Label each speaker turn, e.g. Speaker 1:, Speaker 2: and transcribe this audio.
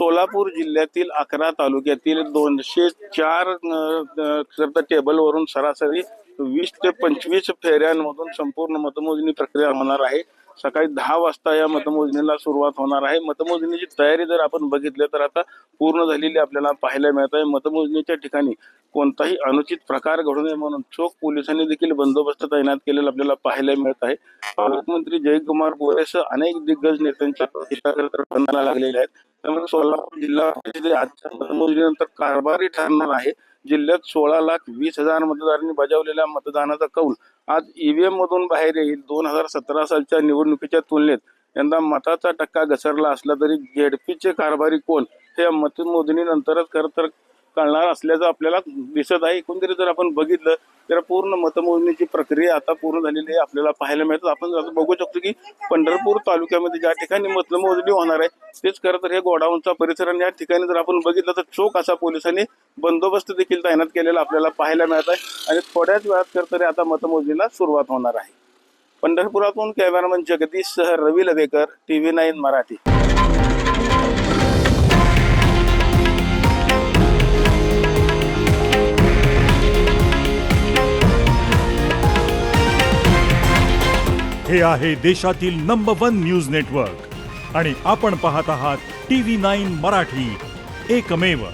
Speaker 1: सोलापूर जिल्ह्यातील 11 तालुक्यातील 204 टेबलवरून सरासरी 20 ते 25 फेऱ्यांमधून संपूर्ण मतमोजणी प्रक्रिया होणार आहे। सकाळी 10 वाजता या मतमोजणीला सुरुवात होणार आहे। मतमोजणीची तयारी जर आपण बघितली तर आता पूर्ण झालेली आपल्याला पाहायला मिळत आहे। मतमोजणीच्या ठिकाणी कोणताही अनुचित प्रकार घडू नये म्हणून चोख पोलिसांनी देखील बंदोबस्त तैनात केलेला आपल्याला पाहायला मिळत आहे। पालकमंत्री जयकुमार गोरेसह अनेक दिग्गज नेत्यांच्या प्रतिक्रिया लागलेल्या आहेत। त्यामुळे सोलापूर जिल्हा परिषद आजच्या मतमोजणीनंतर कारभारी ठरणार आहे। जिल्ह्यात 16,20,000 मतदारांनी बजावलेल्या मतदानाचा कौल आज ईव्हीएम मधून बाहेर येईल। 2017 सालच्या निवडणुकीच्या तुलनेत यंदा मताचा टक्का घसरला असला तरी जेडपीचे कारभारी कोण हे मतमोजणीनंतरच खरं कळणार असल्याचं आपल्याला दिसत आहे। एकंदरीत जर आपण बघितलं तर पूर्ण मतमोजणीची प्रक्रिया आता पूर्ण झालेली आहे आपल्याला पाहायला मिळतं। आपण आता बघू शकतो की पंढरपूर तालुक्यामध्ये ज्या ठिकाणी मतमोजणी होणार आहे तेच खरं तर हे गोडाऊनचा परिसर आणि या ठिकाणी जर आपण बघितलं तर चोख असा पोलिसांनी बंदोबस्त देखील तैनात केलेला आपल्याला पाहायला मिळत आहे आणि थोड्याच वेळात खरं तर आता मतमोजणीला सुरुवात होणार आहे। पंढरपुरातून कॅमेरामन जगदीश सह रवी लवेकर, TV9 मराठी।
Speaker 2: हे आहे देशातील नंबर 1 न्यूज नेटवर्क आणि आपण पाहत आहात TV9 मराठी, एकमेव।